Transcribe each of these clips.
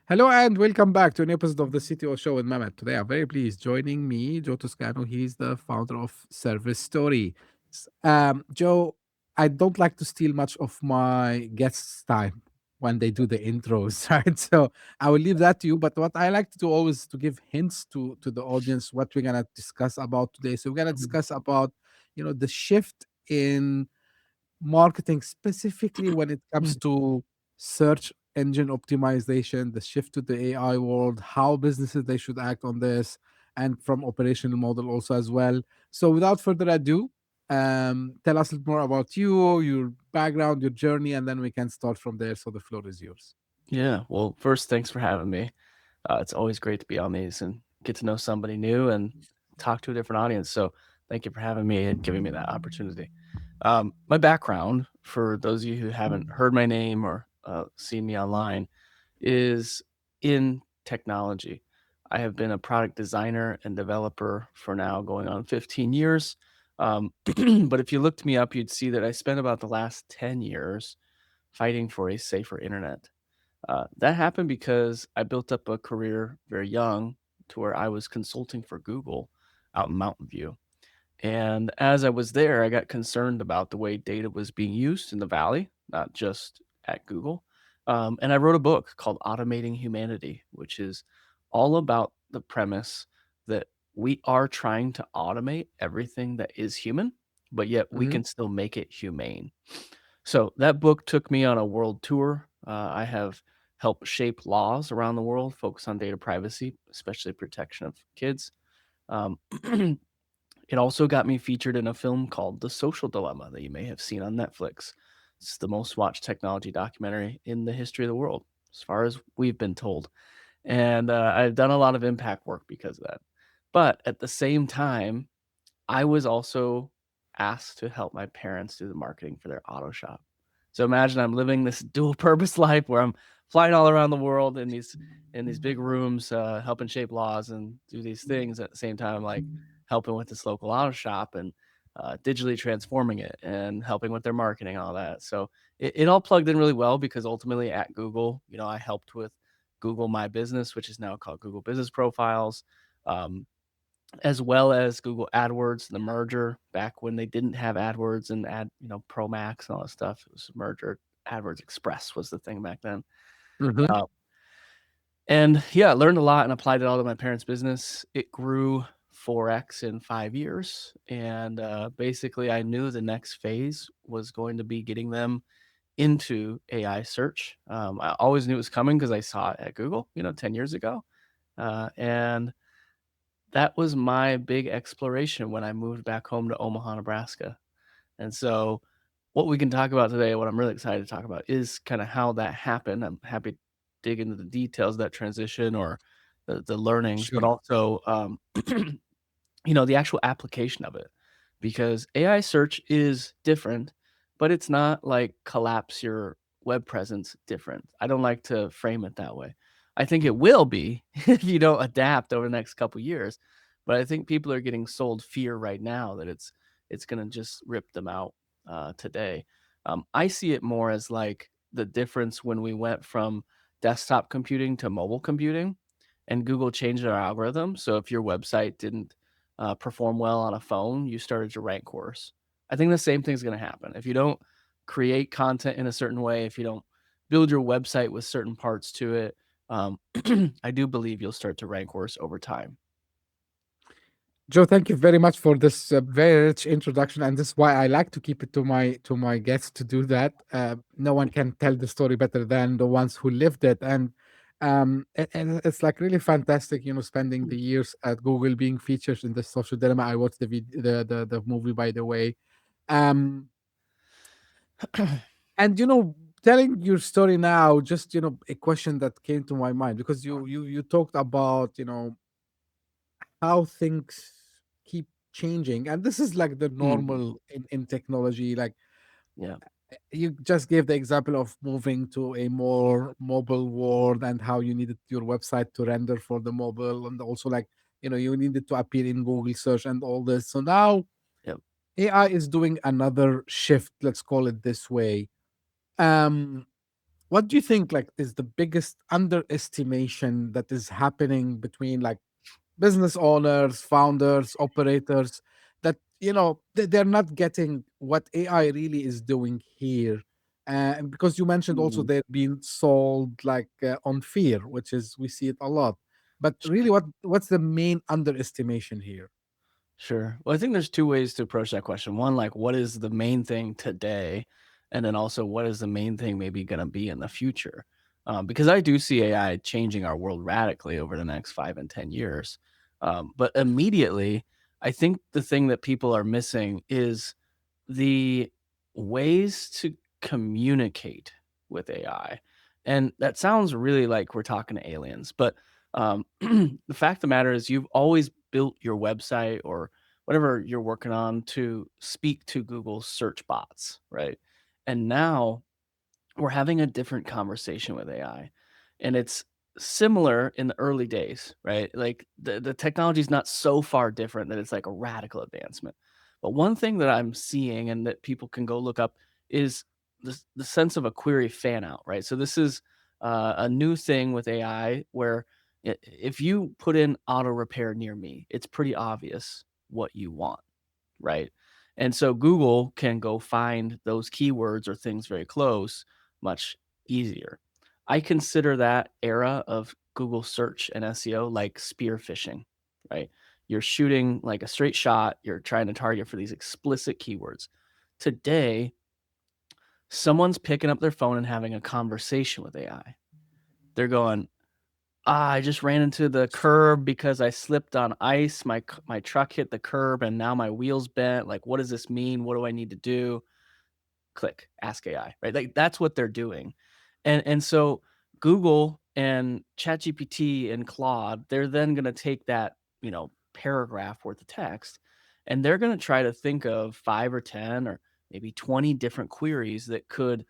Hello and welcome back to an episode of the CTO Show with Mehmet. Today, I'm very pleased. Joining me, Joe Toscano. He's the founder of Service Story. Joe, I don't like to steal much of my guests' time when they do the intros, right? So I will leave that to you. But what I like to do always to give hints to the audience what we're gonna discuss about today. So we're gonna discuss about the shift in marketing, specifically when it comes to search engine optimization, the shift to the AI world, how businesses they should act on this, and from operational model also as well. So without further ado, tell us a little more about you, your background, your journey, and then we can start from there. So the floor is yours. Yeah. Well, first, thanks for having me. It's always great to be on these and get to know somebody new and talk to a different audience. So, thank you for having me and giving me that opportunity. My background, for those of you who haven't heard my name or seen me online, is in technology. I have been a product designer and developer for now going on 15 years. But if you looked me up, you'd see that I spent about the last 10 years fighting for a safer internet. That happened because I built up a career very young to where I was consulting for Google out in Mountain View. And as I was there, I got concerned about the way data was being used in the Valley, not just at Google. And I wrote a book called Automating Humanity, which is all about the premise that we are trying to automate everything that is human, but yet we Hmm. can still make it humane. So that book took me on a world tour. I have helped shape laws around the world, focus on data privacy, especially protection of kids. Um, it also got me featured in a film called The Social Dilemma that you may have seen on Netflix. It's the most watched technology documentary in the history of the world, as far as we've been told. And I've done a lot of impact work because of that. But at the same time, I was also asked to help my parents do the marketing for their auto shop. So imagine I'm living this dual purpose life where I'm flying all around the world in these big rooms, helping shape laws and do these things at the same time. I'm like helping with this local auto shop and digitally transforming it and helping with their marketing, all that. So it all plugged in really well because ultimately at Google, I helped with Google My Business, which is now called Google Business Profiles. Um, as well as Google AdWords, the merger back when they didn't have AdWords and Pro Max and all that stuff. It was a merger. AdWords Express was the thing back then. Hmm. Uh, and yeah, I learned a lot and applied it all to my parents' business. It grew 4x in 5 years. And basically, I knew the next phase was going to be getting them into AI search. I always knew it was coming because I saw it at Google, 10 years ago. And that was my big exploration when I moved back home to Omaha, Nebraska. And so what we can talk about today, what I'm really excited to talk about is kind of how that happened. I'm happy to dig into the details of that transition or the learnings, but Sure. also, the actual application of it. Because AI search is different, but it's not like collapse your web presence different. I don't like to frame it that way. I think it will be if you don't adapt over the next couple years. But I think people are getting sold fear right now that it's going to just rip them out today. I see it more as like the difference when we went from desktop computing to mobile computing, and Google changed their algorithm. So if your website didn't perform well on a phone, you started to rank worse. I think the same thing's going to happen if you don't create content in a certain way. If you don't build your website with certain parts to it, um, I do believe you'll start to rank worse over time. Joe, thank you very much for this very rich introduction, and this is why I like to keep it to my guests to do that. No one can tell the story better than the ones who lived it, and it's like really fantastic, spending the years at Google, being featured in the Social Dilemma. I watched the movie, by the way, um, and telling your story now, just a question that came to my mind because you talked about how things keep changing, and this is like the Mhm. normal in technology. Like, Yeah. you just gave the example of moving to a more mobile world and how you needed your website to render for the mobile, and also like you needed to appear in Google search and all this. So now Yep. AI is doing another shift, let's call it this way. um what do you think like is the biggest underestimation that is happening between like business owners, founders, operators that they're not getting what AI really is doing here? And because you mentioned also Mm, they're being sold like on fear, which is we see it a lot. But really, what's the main underestimation here? sure. Well, I think there's two ways to approach that question. One, like, what is the main thing today? And then also, what is the main thing maybe going to be in the future? Because I do see AI changing our world radically over the next 5 and 10 years. But immediately, I think the thing that people are missing is the ways to communicate with AI. And that sounds really like we're talking to aliens, but the fact of the matter is, you've always built your website or whatever you're working on to speak to Google's search bots, right? And now we're having a different conversation with AI. And it's similar in the early days, right? Like the technology is not so far different that it's like a radical advancement. But one thing that I'm seeing and that people can go look up is the sense of a query fan out, right? So this is a new thing with AI where if you put in auto repair near me, it's pretty obvious what you want, right? And so Google can go find those keywords or things very close much easier. I consider that era of Google search and SEO like spear phishing, right? You're shooting like a straight shot, you're trying to target for these explicit keywords. Today, someone's picking up their phone and having a conversation with AI. They're going, I just ran into the curb because I slipped on ice. My truck hit the curb and now my wheel's bent. Like, what does this mean? What do I need to do? Click, ask AI, right? Like that's what they're doing. And so Google and ChatGPT and Claude, they're then going to take that, paragraph worth of text and they're going to try to think of 5 or 10 or maybe 20 different queries that could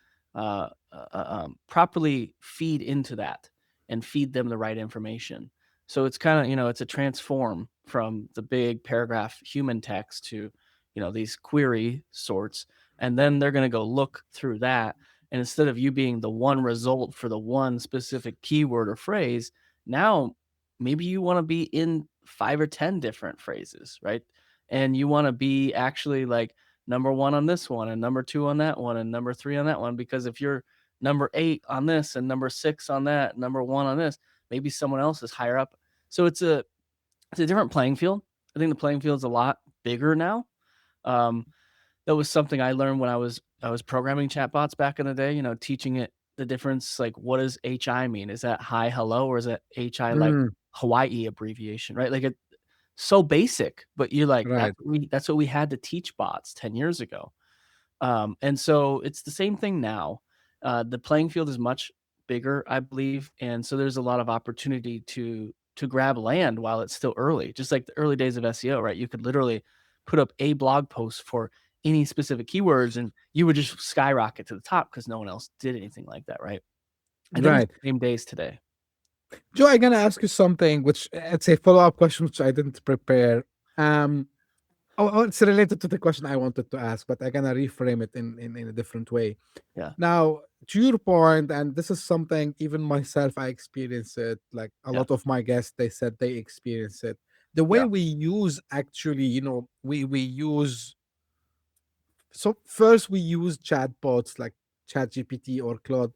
properly feed into that and feed them the right information. So it's kind of, it's a transform from the big paragraph human text to, these query sorts, and then they're going to go look through that, and instead of you being the one result for the one specific keyword or phrase, now maybe you want to be in 5 or 10 different phrases, right? And you want to be actually like number 1 on this one and number 2 on that one and number 3 on that one, because if you're number 8 on this and number 6 on that, number 1 on this, maybe someone else is higher up. So it's a different playing field. I think the playing field is a lot bigger now. um, that was something I learned when I was programming chatbots back in the day, teaching it the difference, like, what does HI mean? Is that hi, hello, or is that HI like Mm, Hawaii abbreviation, right? Like, it's so basic, but you're like, right. that's what we had to teach bots 10 years ago. And so it's the same thing now. The playing field is much bigger, I believe, and so there's a lot of opportunity to grab land while it's still early. Just like the early days of SEO, right? You could literally put up a blog post for any specific keywords, and you would just skyrocket to the top because no one else did anything like that, right? I think it's Right. the same days today. Joe, I'm gonna ask you something which it's a follow-up question which I didn't prepare. It's related to the question I wanted to ask, but I'm gonna reframe it in a different way. Yeah, Now, to your point, and this is something even myself I experience it, like a yeah, lot of my guests, they said they experience it. The way yeah, we use actually, we use so first we use chatbots like ChatGPT or Claude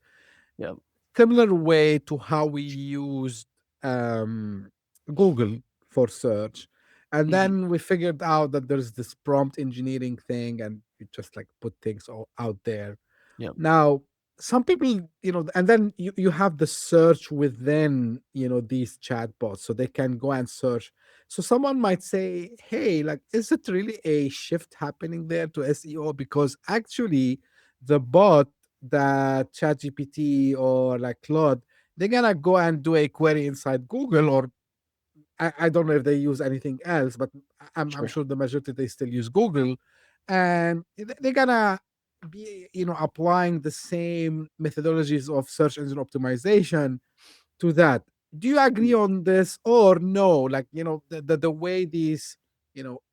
yeah, similar way to how we used um, Google for search. And mhm, then we figured out that there's this prompt engineering thing, and you just like put things all out there. yeah, Now, some people, and then you have the search within, these chatbots, so they can go and search. So someone might say, hey, like, is it really a shift happening there to SEO? Because actually, the bot that ChatGPT or like Claude, they're gonna go and do a query inside Google, or I don't know if they use anything else, but I'm sure, sure the majority they still use Google, and they're gonna be applying the same methodologies of search engine optimization to that. Do you agree on this or no? Like the way these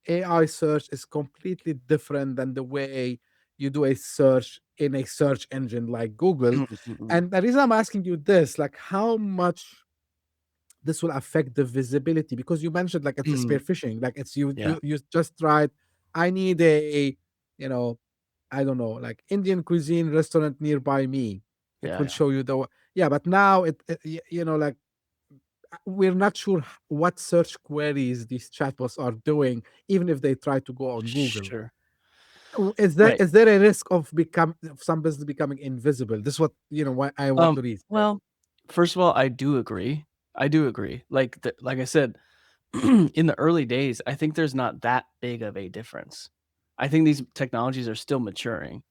AI search is completely different than the way you do a search in a search engine like Google. Mm, mm, mm. And the reason I'm asking you this, like how much this will affect the visibility, because you mentioned like it's a spear Mm, phishing, like it's you yeah, you you just tried, I need a, you know, I don't know, like Indian cuisine restaurant nearby me. It yeah, will yeah. show you the, yeah, but now like we're not sure what search queries these chatbots are doing, even if they try to go on Google. Sure. Is there Right. a risk of some business becoming invisible? This is what what I want to read. Yeah. Well, first of all, I do agree. I do agree. Like I said, in the early days, I think there's not that big of a difference. I think these technologies are still maturing.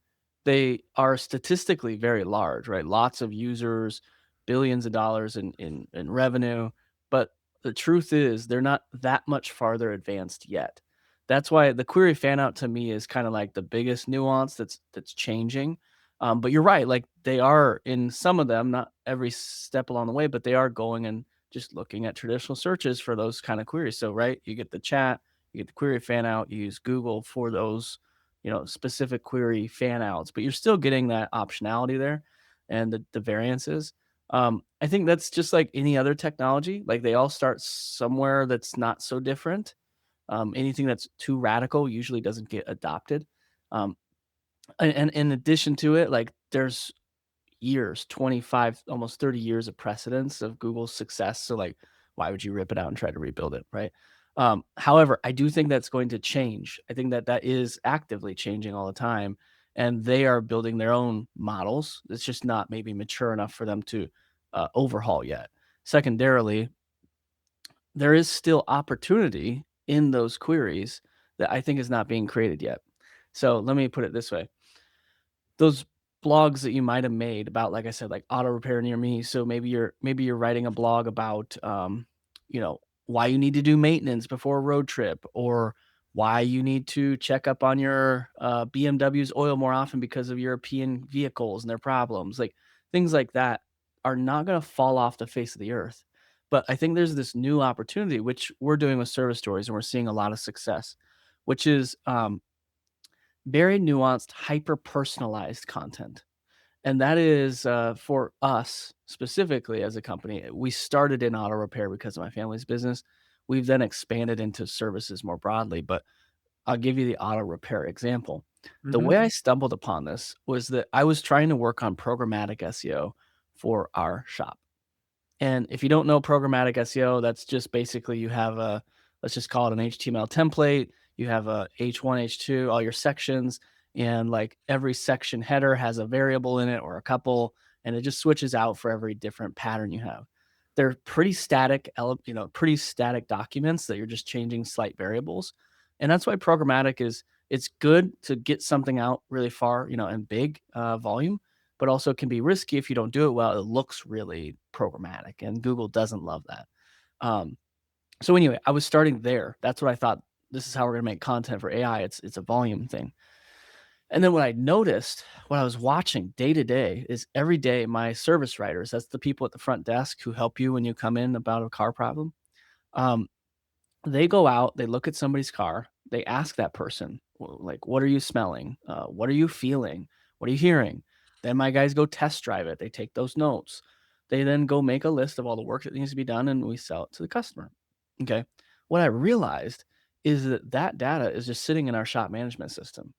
They are statistically very large, right? Lots of users, billions of dollars in revenue. But the truth is, they're not that much farther advanced yet. That's why the query fan out to me is kind of like the biggest nuance that's changing. But you're right, like they are in some of them, not every step along the way, but they are going and just looking at traditional searches for those kind of queries. So, right, you get the chat, you get the query fan out, you use Google for those, specific query fan outs, but you're still getting that optionality there and the variances. I think that's just like any other technology. Like they all start somewhere that's not so different. Anything that's too radical usually doesn't get adopted. Um, and in addition to it, like there's years, 25, almost 30 years of precedence of Google's success. So like, why would you rip it out and try to rebuild it, right? However, I do think that's going to change. I think that that is actively changing all the time, and they are building their own models. It's just not maybe mature enough for them to overhaul yet. Secondarily, there is still opportunity in those queries that I think is not being created yet. So let me put it this way: those blogs that you might have made about, like I said, like auto repair near me. So maybe you're writing a blog about why you need to do maintenance before a road trip, or why you need to check up on your BMW's oil more often because of European vehicles and their problems. Like things like that are not going to fall off the face of the earth. But I think there's this new opportunity, which we're doing with service stories, and we're seeing a lot of success, which is very nuanced, hyper personalized content. And that is for us specifically as a company. We started in auto repair because of my family's business. We've then expanded into services more broadly. But I'll give you the auto repair example. The Hmm. way I stumbled upon this was that I was trying to work on programmatic SEO for our shop. And if you don't know programmatic SEO, that's just basically you have a, let's just call it an HTML template. You have a H1, H2, all your sections, and like every section header has a variable in it or a couple, and it just switches out for every different pattern you have. They're pretty static, pretty static documents that you're just changing slight variables. And that's why programmatic is, it's good to get something out really far, and big volume, but also can be risky if you don't do it well. It looks really programmatic, and Google doesn't love that. Um, so anyway, I was starting there. That's what I thought. This is how we're going to make content for AI. It's a volume thing. And then what I noticed, what I was watching day to day, is every day my service writers, that's the people at the front desk who help you when you come in about a car problem. Um, they go out, they look at somebody's car, they ask that person, like, "What are you smelling? What are you feeling? What are you hearing?" Then my guys go test drive it. They take those notes. They then go make a list of all the work that needs to be done, and we sell it to the customer. Okay. What I realized is that that data is just sitting in our shop management system,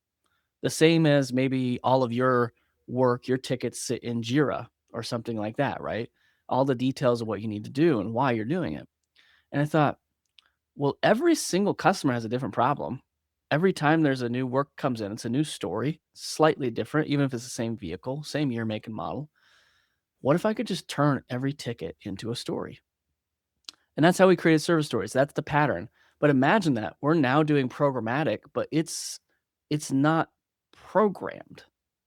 the same as maybe all of your work, your tickets sit in Jira or something like that, right? All the details of what you need to do and why you're doing it. And I thought, well, every single customer has a different problem. Every time there's a new work comes in, it's a new story, slightly different, even if it's the same vehicle, same year, make, and model. What if I could just turn every ticket into a story? And that's how we created service stories. That's the pattern. But imagine that we're now doing programmatic, but it's not programmed,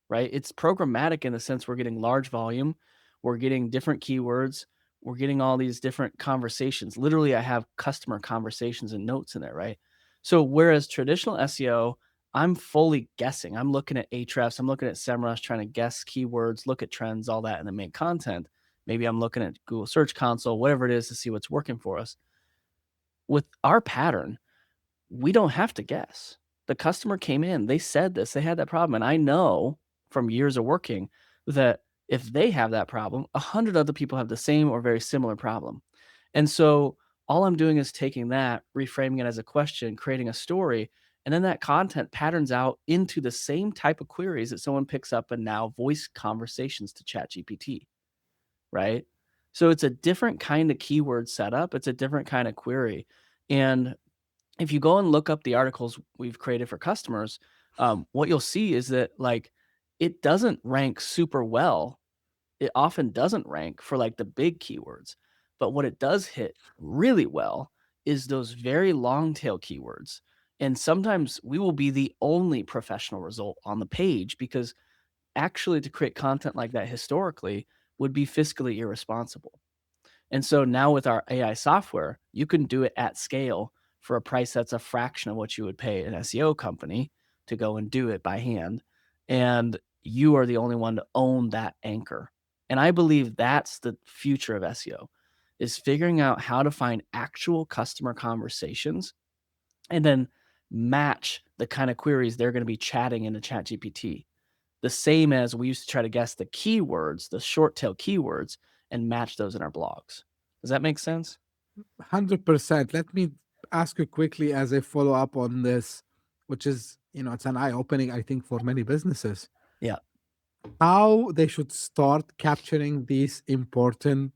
right? It's programmatic in the sense we're getting large volume, we're getting different keywords, we're getting all these different conversations. Literally, I have customer conversations and notes in there, right? So whereas traditional SEO, I'm fully guessing. I'm looking at Ahrefs, I'm looking at SEMrush, trying to guess keywords, look at trends, all that, and then make content. Maybe I'm looking at Google Search Console, whatever it is, to see what's working for us. With our pattern, we don't have to guess. The customer came in, they said this, they had that problem. And I know from years of working that if they have that problem, 100 other people have the same or very similar problem. And so all I'm doing is taking that, reframing it as a question, creating a story, and then that content patterns out into the same type of queries that someone picks up and now voice conversations to ChatGPT, right? So it's a different kind of keyword setup. It's a different kind of query. And if you go and look up the articles we've created for customers, what you'll see is that like it doesn't rank super well. It often doesn't rank for like the big keywords, but what it does hit really well is those very long tail keywords. And sometimes we will be the only professional result on the page because actually to create content like that historically would be fiscally irresponsible. And so now with our AI software, you can do it at scale for a price that's a fraction of what you would pay an SEO company to go and do it by hand. And you are the only one to own that anchor. And I believe that's the future of SEO is figuring out how to find actual customer conversations and then match the kind of queries they're going to be chatting into ChatGPT. The same as we used to try to guess the keywords, the short tail keywords, and match those in our blogs. Does that make sense? 100%. Let me ask you quickly as a follow up on this, which is, it's an eye opening, I think, for many businesses. Yeah. How they should start capturing these important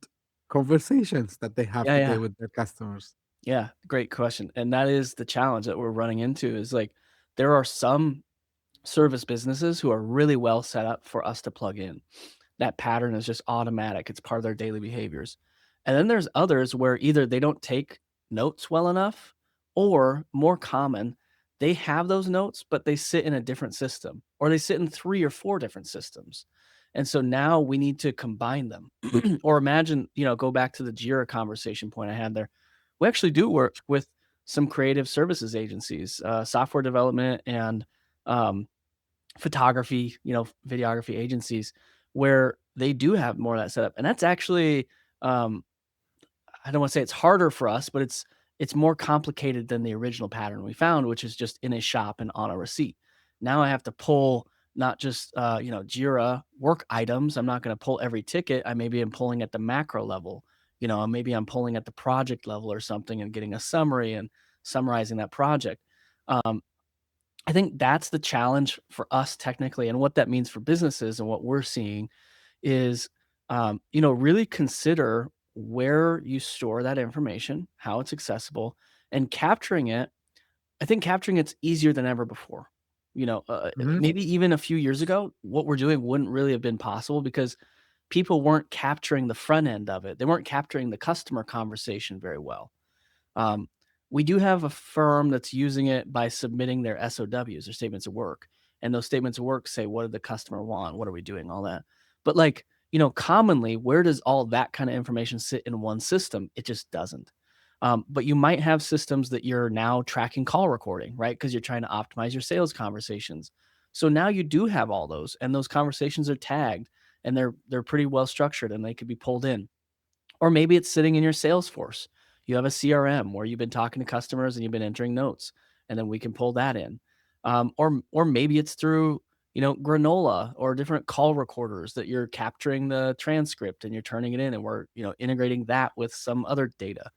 conversations that they have Yeah, today yeah. with their customers. Yeah, great question. And that is the challenge that we're running into is like there are some service businesses who are really well set up for us to plug in. That pattern is just automatic. It's part of their daily behaviors. And then there's others where either they don't take notes well enough or more common, they have those notes, but they sit in a different system or they sit in 3 or 4 different systems. And so now we need to combine them. Or imagine, go back to the Jira conversation point I had there. We actually do work with some creative services agencies, software development and um, photography, videography agencies where they do have more of that setup. And that's actually, um, I don't want to say it's harder for us, but it's more complicated than the original pattern we found, which is just in a shop and on a receipt. Now I have to pull not just Jira work items. I'm not going to pull every ticket. I maybe am pulling at the macro level. Maybe I'm pulling at the project level or something and getting a summary and summarizing that project. Um, I think that's the challenge for us technically, and what that means for businesses and what we're seeing is, really consider where you store that information, how it's accessible, and capturing it. I think capturing it's easier than ever before. Mhm. Maybe even a few years ago, what we're doing wouldn't really have been possible because people weren't capturing the front end of it. They weren't capturing the customer conversation very well. Um, we do have a firm that's using it by submitting their SOWs, their statements of work. And those statements of work say, what did the customer want? What are we doing? All that. But like, commonly, where does all that kind of information sit in one system? It just doesn't. But you might have systems that you're now tracking call recording, right? Because you're trying to optimize your sales conversations. So now you do have all those, and those conversations are tagged, and they're pretty well structured, and they could be pulled in. Or maybe it's sitting in your Salesforce. You have a CRM where you've been talking to customers and you've been entering notes, and then we can pull that in. Or maybe it's through Granola or different call recorders that you're capturing the transcript and you're turning it in, and we're integrating that with some other data.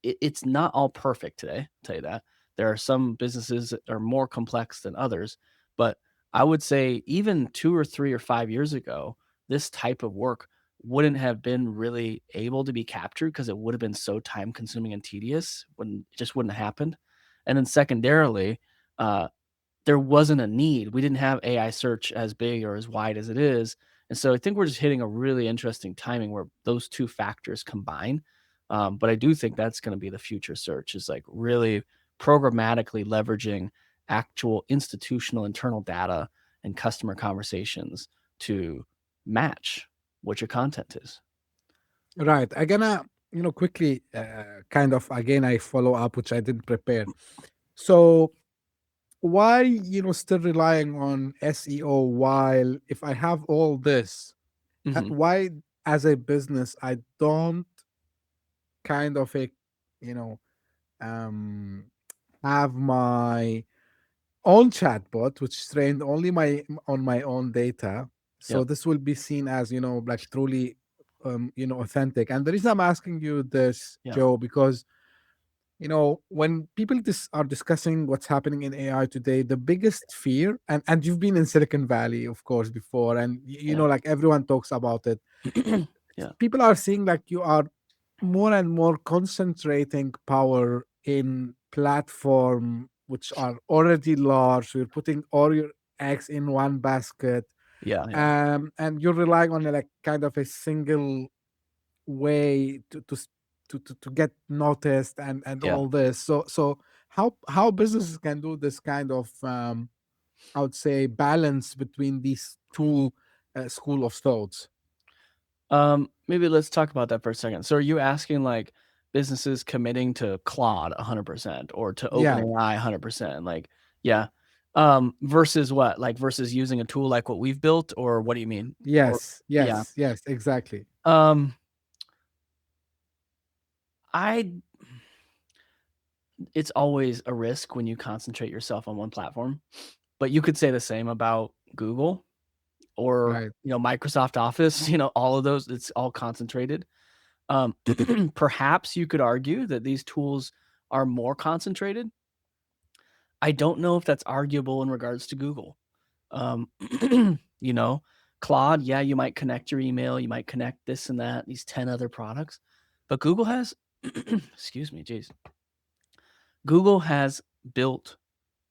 It's not all perfect today. I'll tell you that there are some businesses that are more complex than others, but I would say even 2 or 3 or 5 years ago, this type of work wouldn't have been really able to be captured because it would have been so time consuming and tedious when it just wouldn't have happened. And then secondarily, uh, there wasn't a need. We didn't have AI search as big or as wide as it is. And so I think we're just hitting a really interesting timing where those two factors combine. But I do think that's going to be the future search is like really programmatically leveraging actual institutional internal data and customer conversations to match what your content is. Right. I'm gonna, quickly kind of again, I follow up, which I didn't prepare. So, why, still relying on SEO while if I have all this, Mhm. why as a business I don't kind of you know, um, have my own chatbot, which is trained only on my own data. So Yep. this will be seen as, like truly, authentic. And the reason I'm asking you this, Yeah. Joe, because when people are discussing what's happening in AI today, the biggest fear, and you've been in Silicon Valley, of course, before, and Yeah. like everyone talks about it. Yeah. People are seeing like you are more and more concentrating power in platform which are already large. So you're putting all your eggs in one basket, Yeah. Yeah. and you're relying on like kind of a single way to get noticed and Yeah. all this. So how businesses can do this kind of I would say balance between these two school of thoughts. Maybe let's talk about that for a second. So are you asking like businesses committing to Claude 100% or to Yeah. OpenAI 100%? Like, yeah. Versus what? Like versus using a tool like what we've built, or what do you mean? Or Yes. yeah. Yes. Exactly. Um, I it's always a risk when you concentrate yourself on one platform, but you could say the same about Google or, Right. Microsoft Office, all of those, it's all concentrated. Um, perhaps you could argue that these tools are more concentrated. I don't know if that's arguable in regards to Google. Um, you know, Claude, yeah, you might connect your email, you might connect this and that, these 10 other products, but Google has, excuse me, geez, Google has built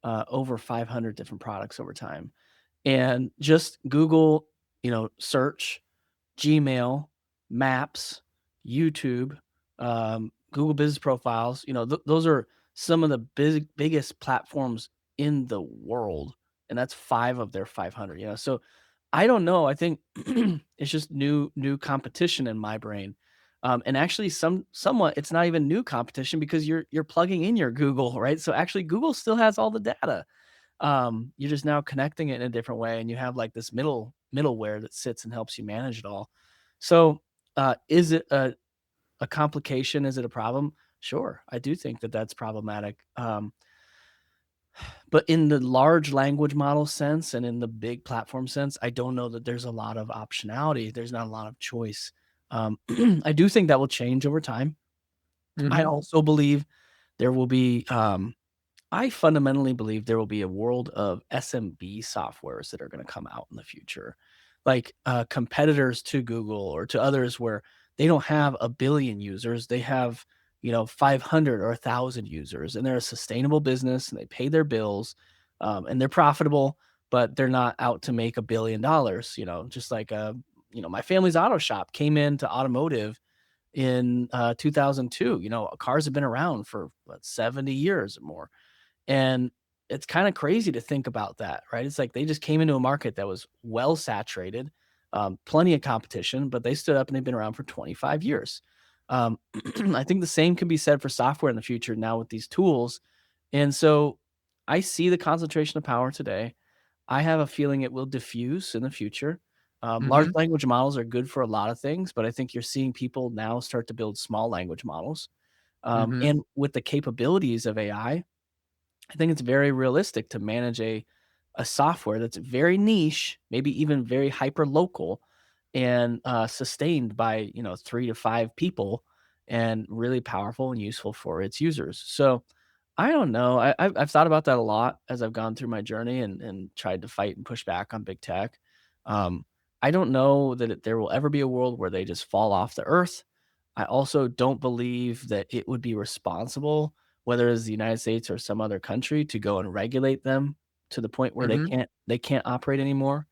over 500 different products over time. And just Google, search, Gmail, Maps, YouTube, Google Business Profiles. Those are some of the biggest platforms in the world, and that's 5 of their 500. So I don't know. I think it's just new competition in my brain. And actually, somewhat, it's not even new competition because you're plugging in your Google, right? So actually, Google still has all the data. You're just now connecting it in a different way, and you have like this middleware that sits and helps you manage it all. So, is it a complication? Is it a problem? Sure, I do think that that's problematic. But in the large language model sense and in the big platform sense, I don't know that there's a lot of optionality. There's not a lot of choice. I do think that will change over time. I Hmm. also believe there will be I fundamentally believe there will be a world of SMB softwares that are going to come out in the future, like competitors to Google or to others where they don't have a billion users. They have, 500 or 1,000 users, and they're a sustainable business and they pay their bills, and they're profitable, but they're not out to make $1 billion. Just like, my family's auto shop came into automotive in 2002. Cars have been around for 70 years or more, and it's kinda crazy to think about that, right? It's like they just came into a market that was well saturated, plenty of competition, but they stood up and they've been around for 25 years. Um, I think the same can be said for software in the future now with these tools. And so I see the concentration of power today. I have a feeling it will diffuse in the future. Large Hmm. language models are good for a lot of things, but I think you're seeing people now start to build small language models. Hmm. And with the capabilities of I think it's very realistic to manage a software that's very niche, maybe even very hyper local, and sustained by 3 to 5 people, and really powerful and useful for its users. So I don't know. I've thought about that a lot as I've gone through my journey and tried to fight and push back on big tech. Um, I don't know that there will ever be a world where they just fall off the earth. I also don't believe that it would be responsible, whether it's the United States or some other country, to go and regulate them to the point where they Hmm. can't operate anymore.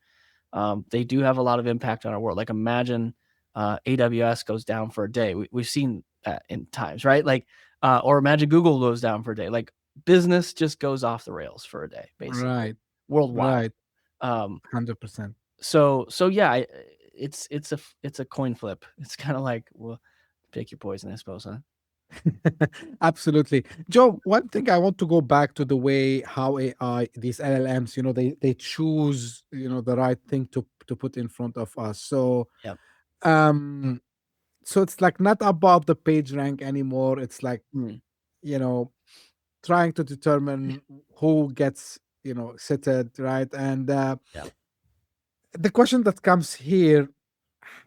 They do have a lot of impact on our world. Like imagine AWS goes down for a day. We've seen that in times, right? Like, or imagine Google goes down for a day. Like business just goes off the rails for a day, basically Right. worldwide. Right. Um, 100%. so yeah, it's a coin flip. It's kind of like, well, pick your poison, I suppose, huh? Absolutely. Joe, one thing I want to go back to the way how AI, these LLMs, they choose, the right thing to put in front of us. Yep. Um, so it's like not above the page rank anymore. It's like, Mm. you know, trying to determine who gets, seated, right? And Yeah. the question that comes here,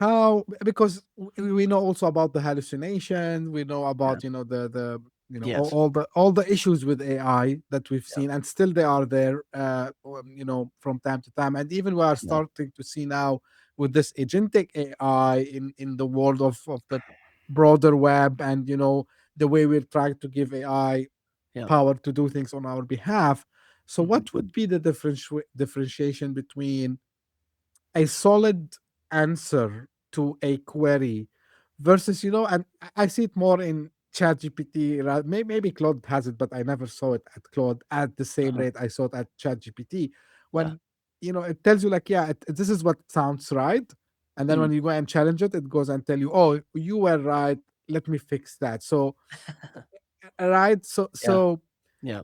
how, because we know also about the hallucination, we know Yeah. about the Yes. all the issues with AI that we've Yeah. seen, and still they are there, from time to time, and even we are Yeah. starting to see now with this agentic AI in the world of the broader web, and the way we're trying to give AI Yeah. power to do things on our behalf. So Mhm. what would be the differentiation between a solid answer to a query versus, and I see it more in ChatGPT. Maybe Claude has it, but I never saw it at Claude at the same Uh-huh. rate I saw it at ChatGPT. Yeah. When it tells you like, yeah, this is what sounds right, and then Mm. when you go and challenge it, it goes and tell you, oh, you were right. Let me fix that. So right, so Yeah. so Yeah.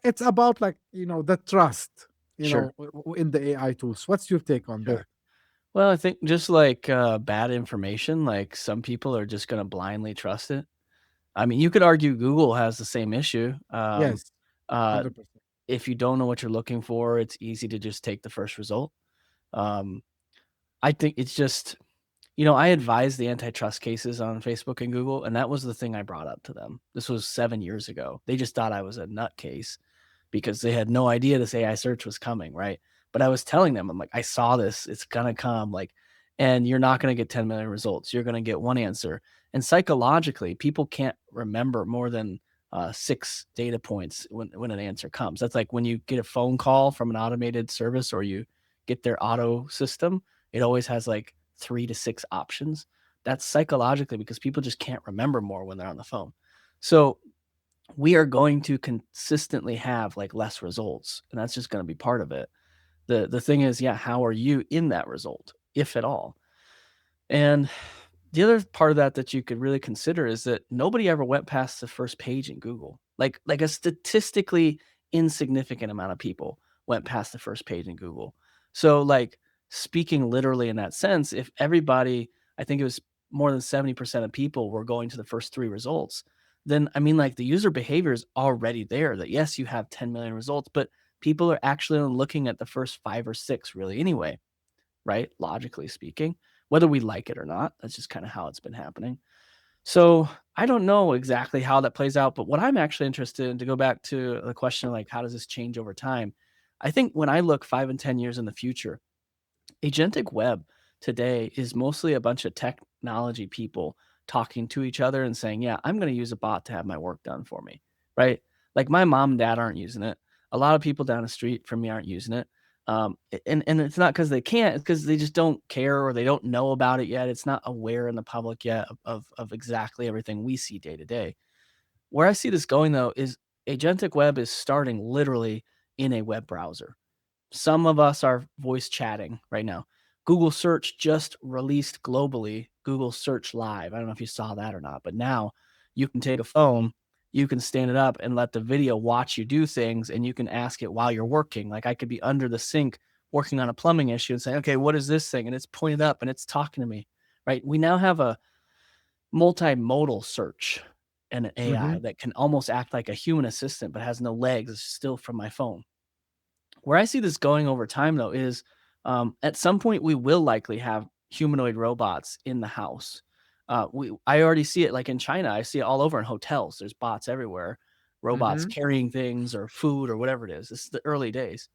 it's about like the trust, Sure. in the AI tools. What's your take on that? Sure. Well, I think just like bad information, like some people are just going to blindly trust it. I mean, you could argue Google has the same issue. Yes, Uh, 100%. if you don't know what you're looking for, it's easy to just take the first result. Um, I think it's just, I advised the antitrust cases on Facebook and Google, and that was the thing I brought up to them. This was 7 years ago. They just thought I was a nutcase because they had no idea this AI search was coming, right? But I was telling them, I'm like, I saw this, it's gonna come, like, and you're not gonna get 10 million results. You're gonna get one answer. And psychologically, people can't remember more than 6 data points when an answer comes. That's like when you get a phone call from an automated service or you get their auto system, it always has like 3 to 6 options. That's psychologically because people just can't remember more when they're on the phone. So we are going to consistently have like less results, and that's just going to be part of it. The thing is, yeah, how are you in that result, if at all? And the other part of that you could really consider is that nobody ever went past the first page in Google. Like a statistically insignificant amount of people went past the first page in Google. So like speaking literally in that sense, if everybody, I think it was more than 70% of people were going to the first 3 results, then I mean like the user behavior is already there that yes, you have 10 million results, but people are actually only looking at the first 5 or 6 really anyway, right? Logically speaking, whether we like it or not. That's just kind of how it's been happening. So I don't know exactly how that plays out, but what I'm actually interested in, to go back to the question, like, how does this change over time? I think when I look 5 and 10 years in the future, agentic web today is mostly a bunch of technology people talking to each other and saying, "Yeah, I'm going to use a bot to have my work done for me." Right? Like my mom and dad aren't using it. A lot of people down the street from me aren't using it. And it's not because they can't; it's because they just don't care or they don't know about it yet. It's not aware in the public yet of exactly everything we see day to day. Where I see this going though is agentic web is starting literally in a web browser. Some of us are voice chatting right now. Google Search just released globally Google Search Live. I don't know if you saw that or not, but now you can take a phone, you can stand it up and let the video watch you do things, and you can ask it while you're working. Like I could be under the sink working on a plumbing issue and say, okay, what is this thing? And it's pointed up and it's talking to me, right? We now have a multimodal search and an AI Mhm, that can almost act like a human assistant, but has no legs. It's still from my phone. Where I see this going over time, though, is at some point we will likely have humanoid robots in the house. I already see it like in China. I see it all over in hotels. There's bots everywhere, robots mhm, carrying things or food or whatever it is. This is the early days.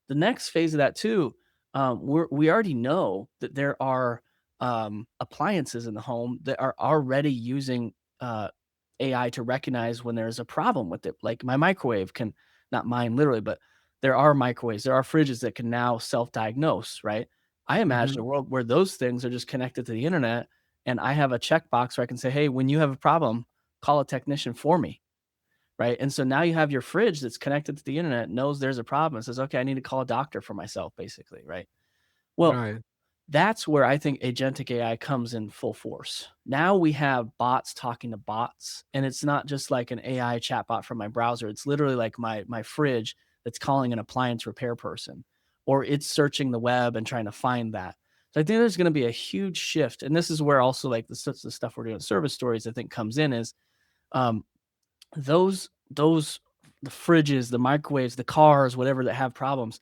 The next phase of that too, we already know that there are appliances in the home that are already using AI to recognize when there's a problem with it. Like my microwave can, not mine literally, but there are microwaves, there are fridges that can now self-diagnose, right? I imagine mhm. a world where those things are just connected to the internet, and I have a checkbox where I can say, "Hey, when you have a problem, call a technician for me." Right? And so now you have your fridge that's connected to the internet, knows there's a problem, and says, "Okay, I need to call a doctor for myself," basically, right? Well, Right. that's where I think agentic AI comes in full force. Now we have bots talking to bots, and it's not just like an AI chatbot from my browser. It's literally like my fridge that's calling an appliance repair person, or it's searching the web and trying to find that. So I think there's going to be a huge shift, and this is where also like the stuff we're doing, service stories, I think comes in is um, those the fridges, the microwaves, the cars, whatever that have problems,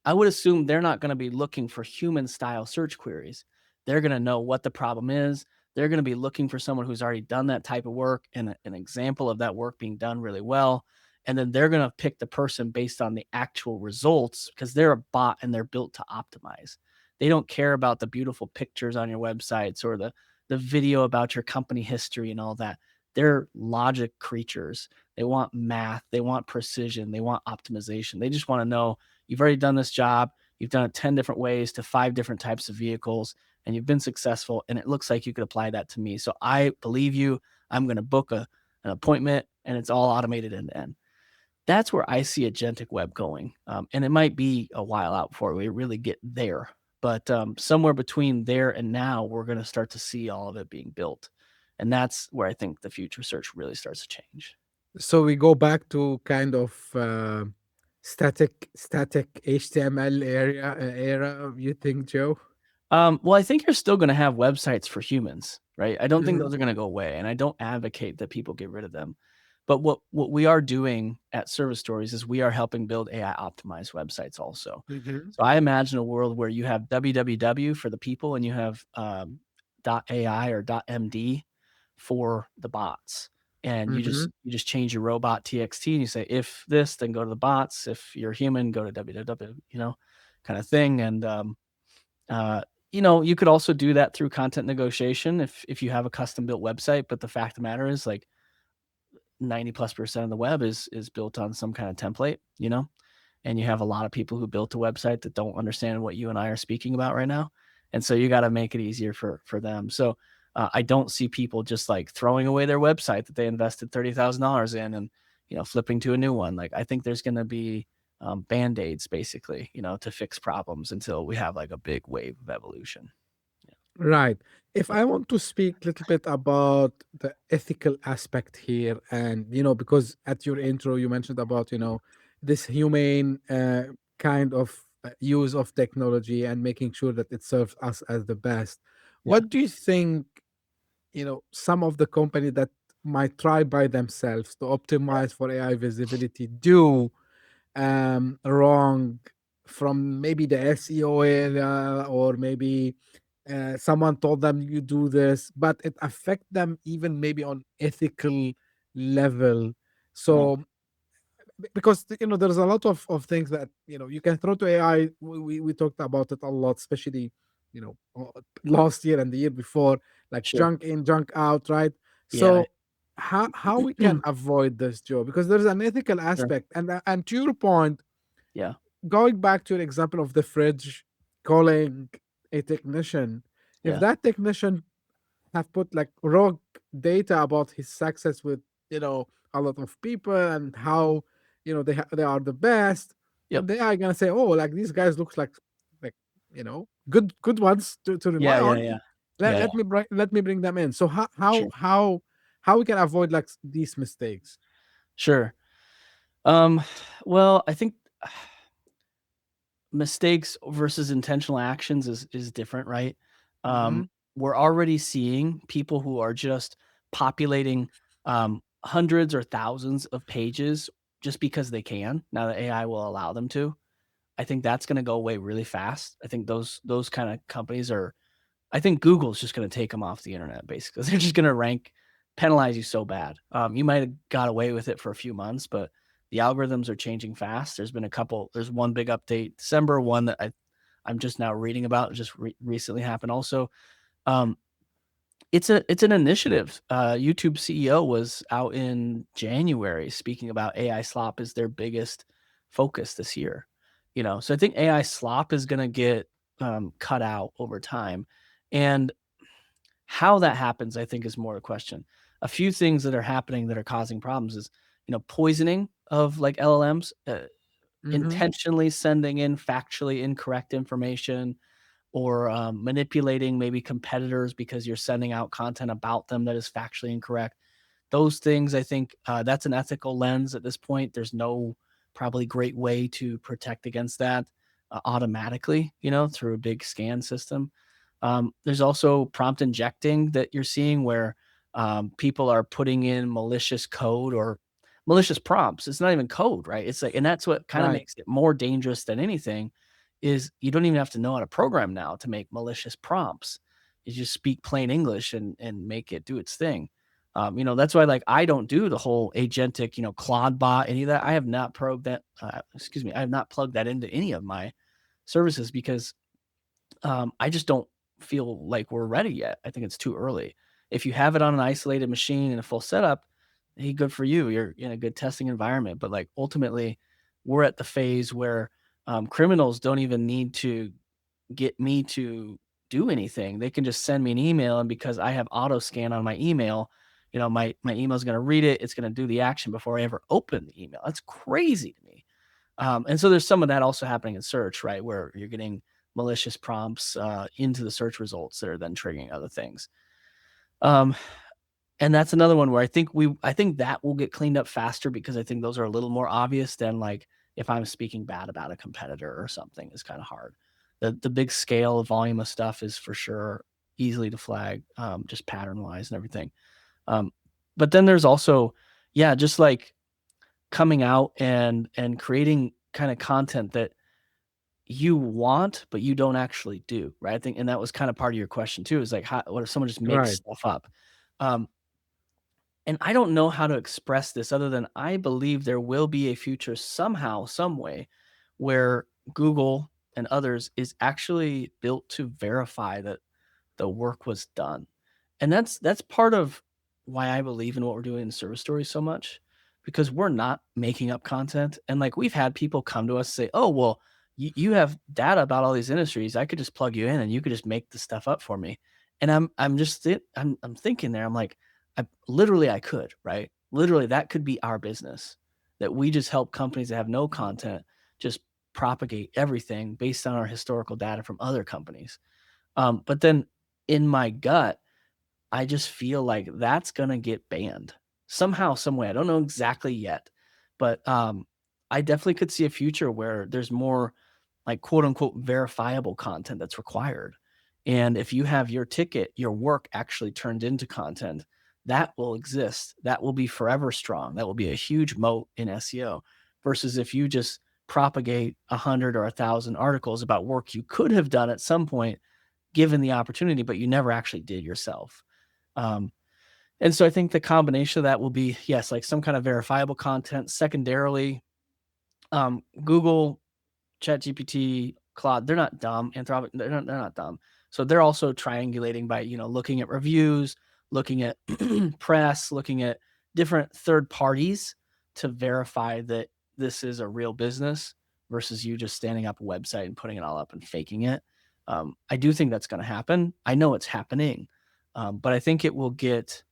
I would assume they're not going to be looking for human style search queries. They're going to know what the problem is. They're going to be looking for someone who's already done that type of work and an example of that work being done really well. And then they're going to pick the person based on the actual results because they're a bot and they're built to optimize. They don't care about the beautiful pictures on your websites or the video about your company history and all that. They're logic creatures. They want math, they want precision, they want optimization. They just want to know you've already done this job. You've done it 10 different ways to 5 different types of vehicles, and you've been successful. And it looks like you could apply that to me. So I believe you. I'm going to book an appointment, and it's all automated end to end. That's where I see agentic web going. And it might be a while out before we really get there. But somewhere between there and now, we're going to start to see all of it being built. And that's where I think the future search really starts to change. So we go back to kind of static HTML era. You think, Joe? Well, I think you're still going to have websites for humans, right? I don't think Mhm. those are going to go away, and I don't advocate that people get rid of them. But what we are doing at Service Stories is we are helping build AI optimized websites also. Mhm. So I imagine a world where you have www for the people and you have .ai or .md for the bots. And Mhm. you just change your robot txt and you say if this, then go to the bots. If you're human, go to www, kind of thing. And uh, you could also do that through content negotiation if you have a custom built website. But the fact of the matter is, like 90+% of the web is built on some kind of template, and you have a lot of people who built a website that don't understand what you and I are speaking about right now. And so you got to make it easier for them. So I don't see people just like throwing away their website that they invested $30,000 in and flipping to a new one. Like I think there's going to be band-aids basically, to fix problems until we have like a big wave of evolution. Right. If I want to speak a little bit about the ethical aspect here, and because at your intro you mentioned about this humane kind of use of technology and making sure that it serves us as the best. Yeah. What do you think? Some of the company that might try by themselves to optimize for AI visibility do wrong from maybe the SEO area, or maybe someone told them you do this, but it affect them even maybe on ethical level. Right. So because there's a lot of things that you can throw to AI. We talked about it a lot, especially last year and the year before, like Sure. junk in, junk out, right? Yeah. So how we can avoid this, Joe? Because there's an ethical Sure. aspect, and to your point, Yeah. going back to an example of the fridge calling a technician, if Yeah. that technician have put like raw data about his success with a lot of people and how they are the best, Yep. they are gonna say, oh, like these guys looks like good ones to rely Yeah. Yeah. on. Yeah. let, Yeah. Yeah. let me bring them in. So how Sure. how how how we can avoid like these mistakes? Sure. Um, well, I think mistakes versus intentional actions is different, right? Mm-hmm. We're already seeing people who are just populating hundreds or thousands of pages just because they can. Now the AI will allow them to. I think that's going to go away really fast. I think those kind of companies are. I think Google's just going to take them off the internet. Basically, they're just going to penalize you so bad. You might have got away with it for a few months, but the algorithms are changing fast. There's one big update December, one that I'm just now reading about. Just recently happened. Also, um, it's an initiative. YouTube CEO was out in January speaking about AI slop is their biggest focus this year. So I think AI slop is going to get cut out over time, and how that happens, I think, is more a question. A few things that are happening that are causing problems is, poisoning of like LLMs, Mm-hmm. intentionally sending in factually incorrect information or manipulating maybe competitors because you're sending out content about them that is factually incorrect. Those things, I think, that's an ethical lens at this point. There's no probably great way to protect against that automatically, through a big scan system. There's also prompt injecting that you're seeing where people are putting in malicious code or malicious prompts. It's not even code, right? It's like, and that's what kind of Right. makes it more dangerous than anything is you don't even have to know how to program now to make malicious prompts. You just speak plain English and make it do its thing. That's why like I don't do the whole agentic, Claude bot, any of that. I have not probed that. I have not plugged that into any of my services because I just don't feel like we're ready yet. I think it's too early. If you have it on an isolated machine and a full setup, hey, good for you. You're in a good testing environment. But like ultimately, we're at the phase where criminals don't even need to get me to do anything. They can just send me an email, and because I have auto scan on my email, my email is going to read it. It's going to do the action before I ever open the email. That's crazy to me. And so there's some of that also happening in search, right, where you're getting malicious prompts into the search results that are then triggering other things. And that's another one where I think that will get cleaned up faster because I think those are a little more obvious than like if I'm speaking bad about a competitor or something is kind of hard. The big scale of volume of stuff is for sure easily to flag, just pattern wise and everything. Um, but then there's also, yeah, just like coming out and creating kind of content that you want, but you don't actually do, right? I think, and that was kind of part of your question too, is like, what if someone just makes Right. stuff up? Um, and I don't know how to express this other than I believe there will be a future somehow, some way, where Google and others is actually built to verify that the work was done. And that's part of why I believe in what we're doing in service stories so much, because we're not making up content. And like we've had people come to us say, "Oh, well, you have data about all these industries. I could just plug you in and you could just make the stuff up for me." And I'm thinking there, I'm like, I could, right? Literally, that could be our business. That we just help companies that have no content just propagate everything based on our historical data from other companies. But then in my gut, I just feel like that's gonna get banned somehow, some way. I don't know exactly yet, but I definitely could see a future where there's more like quote unquote verifiable content that's required. And if you have your ticket, your work actually turned into content, that will exist. That will be forever strong. That will be a huge moat in SEO versus if you just propagate 100 or 1,000 articles about work you could have done at some point given the opportunity, but you never actually did yourself. Um, and so I think the combination of that will be, yes, like some kind of verifiable content. Secondarily, Google, ChatGPT, Claude, they're not dumb. Anthropic, they're not dumb. So they're also triangulating by, looking at reviews, looking at press, looking at different third parties to verify that this is a real business versus you just standing up a website and putting it all up and faking it. I do think that's going to happen. I know it's happening, but I think it will get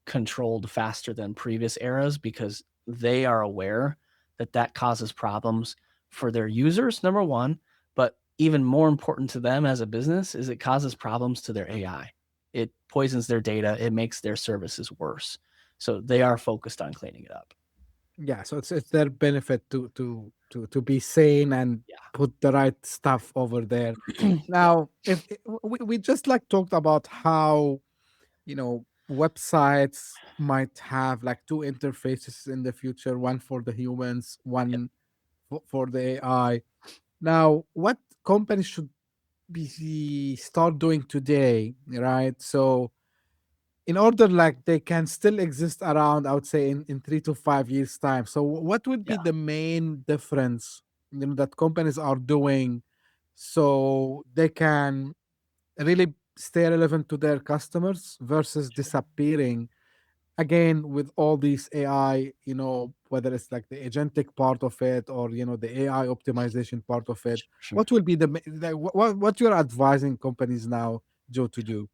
controlled faster than previous eras because they are aware that that causes problems for their users, number one, but even more important to them as a business is it causes problems to their AI. It poisons their data, it makes their services worse. So they are focused on cleaning it up. Yeah. So it's their benefit to be sane and put the right stuff over there. Yeah. Now, if we just like talked about how websites might have like two interfaces in the future, one for the humans, Yep. one for the AI. Now, what companies should be start doing today, right? So in order like they can still exist around, I would say in 3 to 5 years time. So what would be Yeah. the main difference that companies are doing so they can really stay relevant to their customers versus disappearing again with all these AI, whether it's like the agentic part of it or the AI optimization part of it. Sure. What will be like, what you're advising companies now, Joe, to do?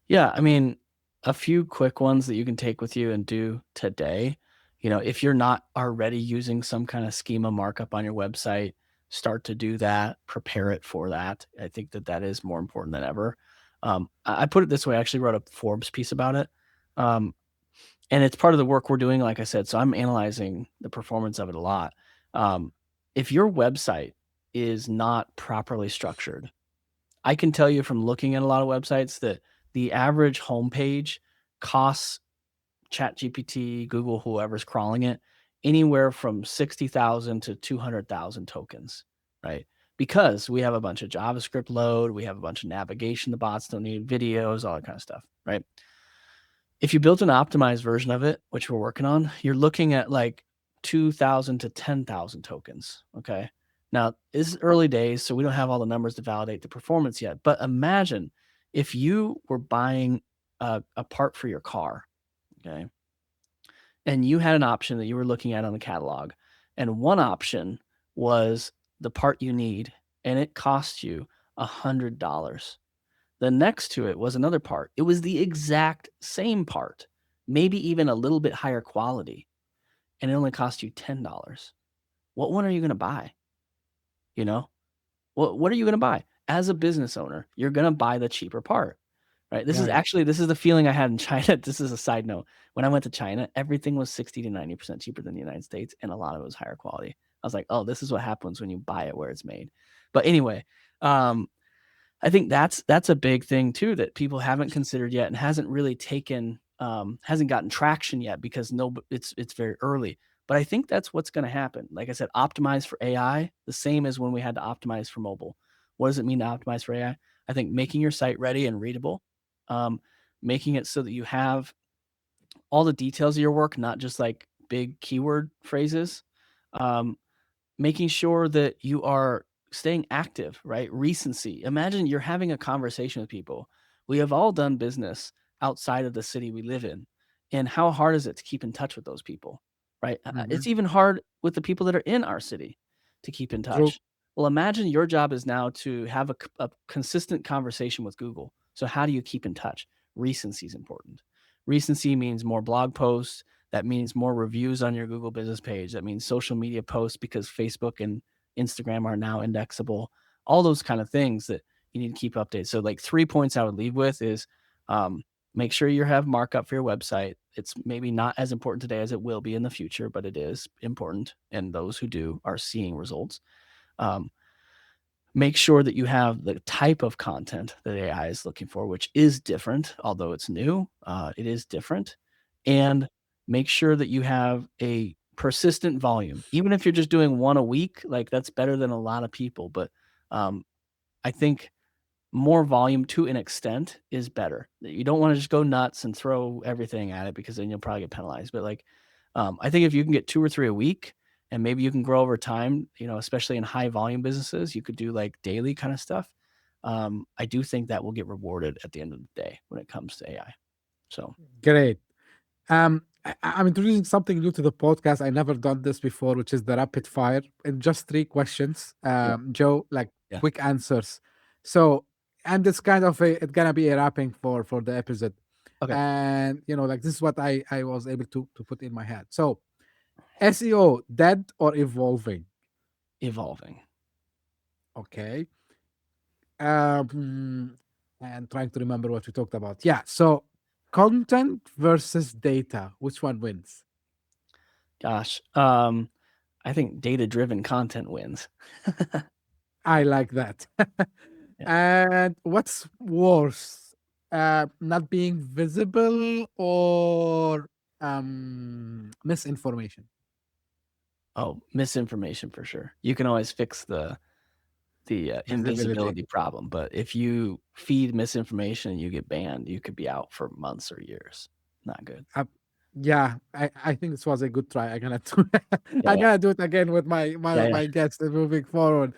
Yeah, I mean, a few quick ones that you can take with you and do today. If you're not already using some kind of schema markup on your website, start to do that, prepare it for that. I think that that is more important than ever. I put it this way, I actually wrote a Forbes piece about it. Um, and it's part of the work we're doing, like I said. So I'm analyzing the performance of it a lot. Um, if your website is not properly structured, I can tell you from looking at a lot of websites that the average homepage costs ChatGPT, Google, whoever's crawling it, anywhere from 60,000 to 200,000 tokens, right? Because we have a bunch of JavaScript load, we have a bunch of navigation the bots don't need, videos, all that kind of stuff, right? If you built an optimized version of it, which we're working on, you're looking at like 2,000 to 10,000 tokens. Okay. Now, this is early days, so we don't have all the numbers to validate the performance yet. But imagine if you were buying a part for your car, okay, and you had an option that you were looking at on the catalog, and one option was the part you need, and it cost you $100. The next to it was another part. It was the exact same part, maybe even a little bit higher quality, and it only cost you $10. What one are you going to buy? You know, what are you going to buy? As a business owner, you're going to buy the cheaper part, right? This is Right. actually this is the feeling I had in China. This is a side note. When I went to China, everything was 60 to 90% cheaper than the United States, and a lot of it was higher quality. I was like, oh, this is what happens when you buy it where it's made. But anyway, I think that's a big thing too that people haven't considered yet and hasn't really taken hasn't gotten traction yet because it's very early. But I think that's what's going to happen. Like I said, optimize for AI, the same as when we had to optimize for mobile. What does it mean to optimize for AI? I think making your site ready and readable, um, making it so that you have all the details of your work, not just like big keyword phrases. Um, Making sure that you are staying active, right? Recency. Imagine you're having a conversation with people. We have all done business outside of the city we live in. And how hard is it to keep in touch with those people, right? Hmm. It's even hard with the people that are in our city to keep in True. touch. Well, imagine your job is now to have a consistent conversation with Google. So, how do you keep in touch? Recency is important. Recency means more blog posts, that means more reviews on your Google business page. That means social media posts because Facebook and Instagram are now indexable. All those kind of things that you need to keep updated. So, like 3 points I would leave with is make sure you have markup for your website. It's maybe not as important today as it will be in the future, but it is important. And those who do are seeing results. Um, Make sure that you have the type of content that AI is looking for, which is different, although it's new. It is different, and make sure that you have a persistent volume. Even if you're just doing one a week, like that's better than a lot of people. But um, I think more volume to an extent is better. You don't want to just go nuts and throw everything at it because then you'll probably get penalized. But like, I think if you can get 2 or 3 a week, and maybe you can grow over time, especially in high volume businesses, you could do like daily kind of stuff. I do think that will get rewarded at the end of the day when it comes to AI. So Great. I'm introducing something new to the podcast. I never done this before, which is the rapid fire in just 3 questions. sure. Joe, like Yeah. quick answers. So, and it's kind of it's gonna be a wrapping for the episode. Okay. And like this is what I was able to put in my head. So, SEO dead or evolving? Evolving. Okay. And trying to remember what we talked about. Yeah. So, content versus data, which one wins? Gosh. I think data driven content wins. I like that. Yeah. And what's worse, not being visible or misinformation? Oh, misinformation for sure. You can always fix the Visibility. invisibility problem, but if you feed misinformation and you get banned, you could be out for months or years. Not good. Uh, yeah, I think this was a good try. I'm gonna do Yeah, I yeah, gotta do it again with my yeah, my yeah. my guests moving forward.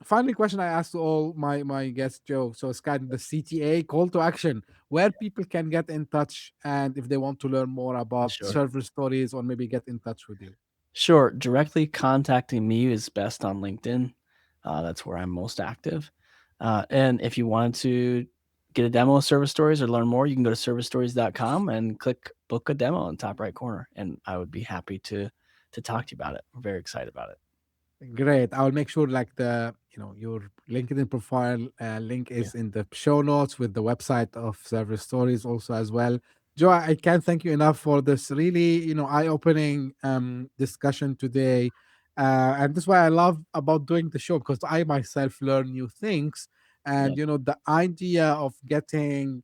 Finally, question I asked to all my guests, Joe. So it's kind of the CTA call to action, where people can get in touch, and if they want to learn more about Sure. server stories or maybe get in touch with you. Sure. Directly contacting me is best on LinkedIn. That's where I'm most active. And if you wanted to get a demo of Service Stories or learn more, you can go to servicestories.com and click book a demo in the top right corner. And I would be happy to talk to you about it. We're very excited about it. Great. I'll make sure like your LinkedIn profile link Yeah. is in the show notes with the website of Service Stories also as well. Joe, I can't thank you enough for this really, eye-opening discussion today. And this is what I love about doing the show because I myself learn new things. Yeah. And the idea of getting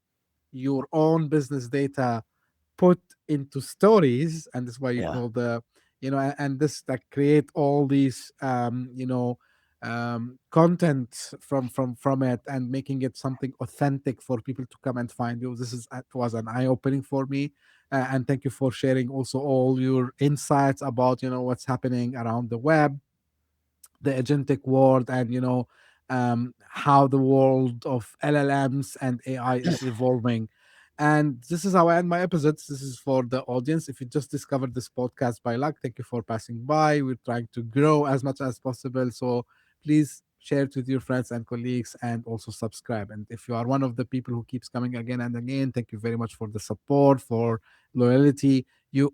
your own business data put into stories, and that's why you Yeah. call the and this that create all these content from it, and making it something authentic for people to come and find you. This is it was an eye opening for me. And thank you for sharing also all your insights about what's happening around the web, the agentic world, and how the world of LLMs and AI is evolving. And this is how I end my episodes. This is for the audience. If you just discovered this podcast by luck, thank you for passing by. We're trying to grow as much as possible, so please share it with your friends and colleagues, and also subscribe. And if you are one of the people who keeps coming again and again, thank you very much for the support, for loyalty.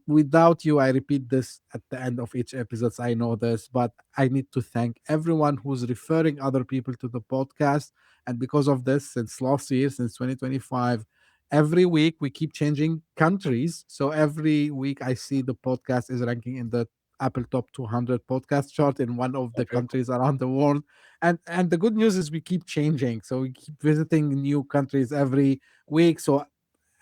Without you, I repeat this at the end of each episode, I know this, but I need to thank everyone who's referring other people to the podcast. And because of this, since last year, since 2025, every week we keep changing countries. So every week I see the podcast is ranking in the Apple top 200 podcast chart in one of the Okay. countries around the world. And the good news is we keep changing, so we keep visiting new countries every week. So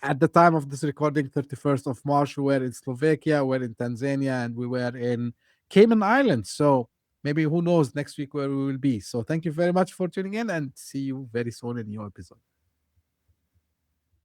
at the time of this recording, 31st of March, we were in Slovakia, we were in Tanzania, and we were in Cayman Islands. So maybe who knows next week where we will be. So thank you very much for tuning in, and see you very soon in a new episode.